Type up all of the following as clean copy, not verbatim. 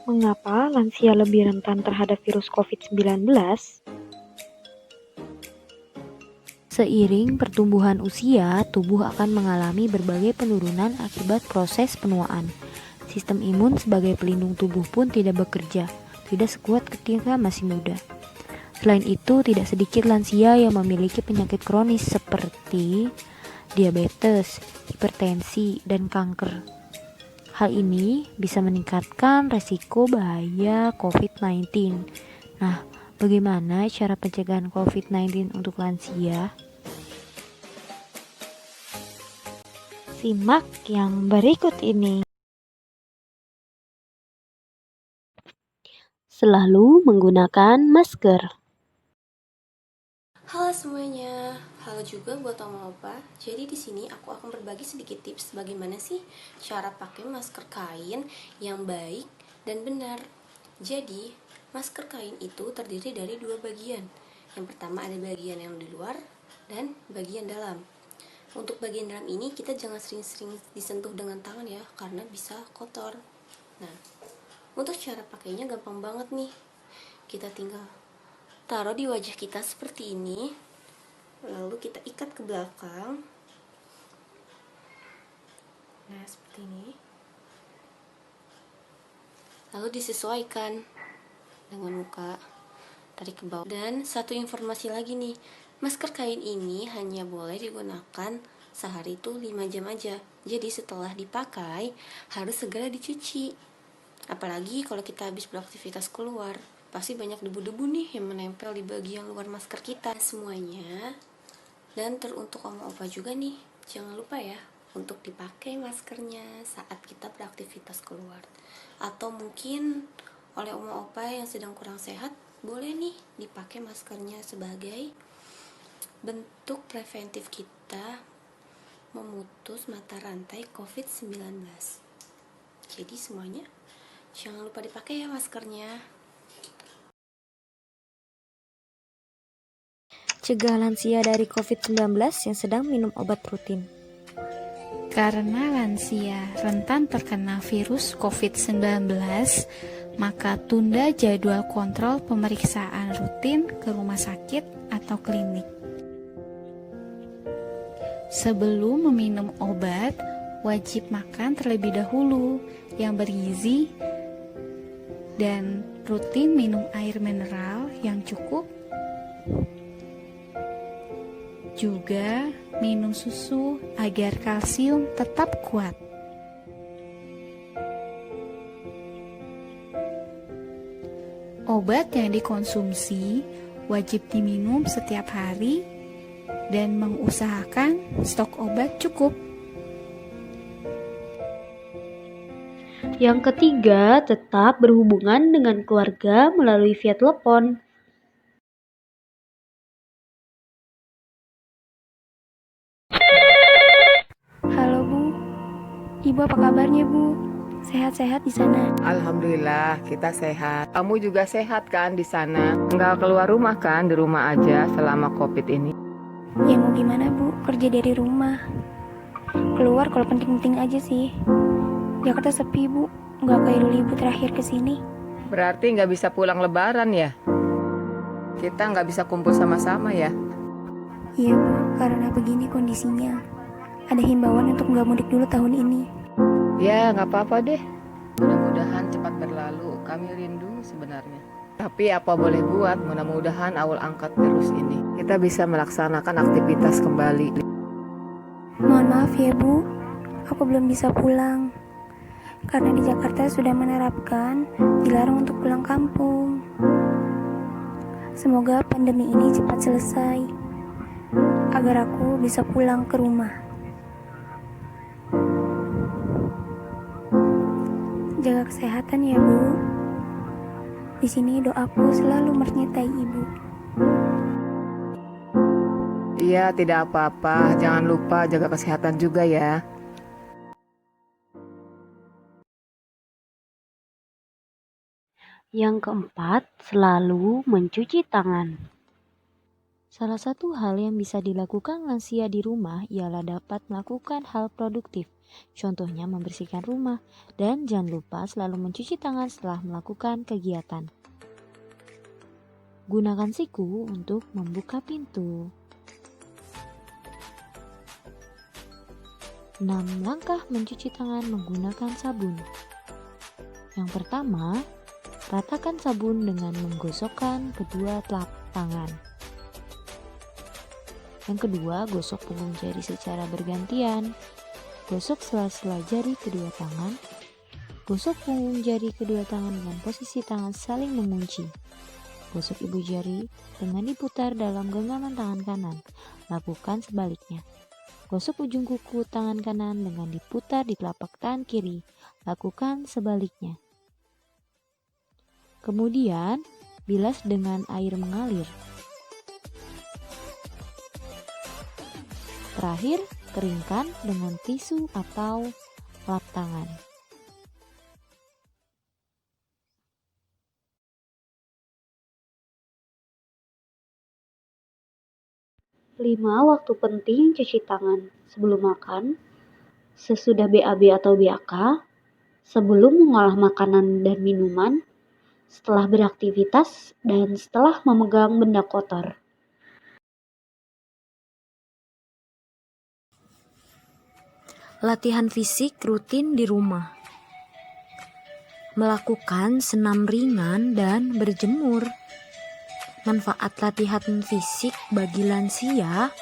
Mengapa lansia lebih rentan terhadap virus COVID-19? Seiring pertumbuhan usia, tubuh akan mengalami berbagai penurunan akibat proses penuaan. Sistem imun sebagai pelindung tubuh pun tidak bekerja, tidak sekuat ketika masih muda. Selain itu, tidak sedikit lansia yang memiliki penyakit kronis seperti diabetes, hipertensi, dan kanker. Hal ini bisa meningkatkan resiko bahaya COVID-19. Nah, bagaimana cara pencegahan COVID-19 untuk lansia? Simak yang berikut ini. Selalu menggunakan masker. Halo semuanya, halo juga buat Oma Opa. Jadi di sini aku akan berbagi sedikit tips bagaimana sih cara pakai masker kain yang baik dan benar. Jadi, masker kain itu terdiri dari dua bagian. Yang pertama ada bagian yang di luar dan bagian dalam. Untuk bagian dalam ini kita jangan sering-sering disentuh dengan tangan ya, karena bisa kotor. Nah, untuk cara pakainya gampang banget nih. Kita tinggal taruh di wajah kita seperti ini, lalu kita ikat ke belakang. Nah, seperti ini. Lalu disesuaikan dengan muka, tarik ke bawah. Dan satu informasi lagi nih, masker kain ini hanya boleh digunakan sehari itu 5 jam aja. Jadi setelah dipakai harus segera dicuci. Apalagi kalau kita habis beraktivitas keluar, pasti banyak debu-debu nih yang menempel di bagian luar masker kita semuanya. Dan teruntuk Oma Opa juga nih, jangan lupa ya untuk dipakai maskernya saat kita beraktivitas keluar. Atau mungkin oleh Oma Opa yang sedang kurang sehat, boleh nih dipakai maskernya sebagai bentuk preventif kita memutus mata rantai COVID-19. Jadi semuanya jangan lupa dipakai ya maskernya. Cegah lansia dari COVID-19 yang sedang minum obat rutin. Karena lansia rentan terkena virus COVID-19, maka tunda jadwal kontrol pemeriksaan rutin ke rumah sakit atau klinik. Sebelum meminum obat, wajib makan terlebih dahulu yang bergizi dan rutin minum air mineral yang cukup. Juga minum susu agar kalsium tetap kuat. Obat yang dikonsumsi wajib diminum setiap hari dan mengusahakan stok obat cukup. Yang ketiga, tetap berhubungan dengan keluarga melalui via telepon. Halo Bu, Ibu apa kabarnya Bu? Sehat-sehat di sana? Alhamdulillah kita sehat. Kamu juga sehat kan di sana? Nggak keluar rumah kan? Di rumah aja selama COVID ini. Ya mau gimana Bu, kerja dari rumah. Keluar kalau penting-penting aja sih. Jakarta sepi Bu, nggak kayak dulu Ibu terakhir kesini. Berarti nggak bisa pulang lebaran ya? Kita nggak bisa kumpul sama-sama ya? Iya Bu, karena begini kondisinya. Ada himbauan untuk nggak mudik dulu tahun ini. Ya nggak apa-apa deh. Mudah-mudahan cepat berlalu. Kami rindu sebenarnya. Tapi apa boleh buat, mudah-mudahan awal angkat virus ini kita bisa melaksanakan aktivitas kembali. Mohon maaf ya Bu, aku belum bisa pulang. Karena di Jakarta sudah menerapkan dilarang untuk pulang kampung. Semoga pandemi ini cepat selesai, agar aku bisa pulang ke rumah. Jaga kesehatan ya Bu. Di sini doaku selalu menyertai Ibu. Iya tidak apa-apa, jangan lupa jaga kesehatan juga ya. Yang keempat, selalu mencuci tangan. Salah satu hal yang bisa dilakukan lansia di rumah ialah dapat melakukan hal produktif. Contohnya membersihkan rumah dan jangan lupa selalu mencuci tangan setelah melakukan kegiatan. Gunakan siku untuk membuka pintu. 6 langkah mencuci tangan menggunakan sabun. Yang pertama, ratakan sabun dengan menggosokkan kedua telapak tangan. Yang kedua, gosok punggung jari secara bergantian. Gosok sela-sela jari kedua tangan. Gosok punggung jari kedua tangan dengan posisi tangan saling mengunci. Gosok ibu jari dengan diputar dalam genggaman tangan kanan. Lakukan sebaliknya. Gosok ujung kuku tangan kanan dengan diputar di telapak tangan kiri. Lakukan sebaliknya. Kemudian, bilas dengan air mengalir. Terakhir, keringkan dengan tisu atau lap tangan. Lima waktu penting cuci tangan: sebelum makan, sesudah BAB atau BAK, sebelum mengolah makanan dan minuman, setelah beraktivitas, dan setelah memegang benda kotor. Latihan fisik rutin di rumah. Melakukan senam ringan dan berjemur. Manfaat latihan fisik bagi lansia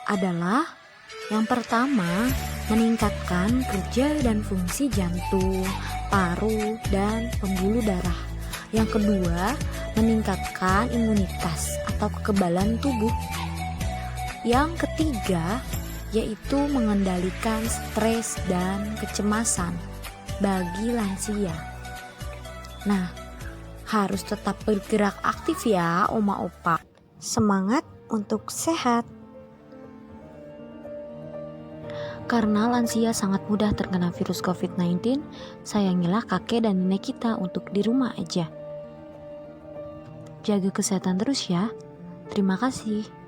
adalah yang pertama, meningkatkan kerja dan fungsi jantung, paru, dan pembuluh darah. Yang kedua, meningkatkan imunitas atau kekebalan tubuh. Yang ketiga, yaitu mengendalikan stres dan kecemasan bagi lansia. Nah, harus tetap bergerak aktif ya, Oma Opa. Semangat untuk sehat. Karena lansia sangat mudah terkena virus COVID-19, sayangilah kakek dan nenek kita untuk di rumah aja. Jaga kesehatan terus ya. Terima kasih.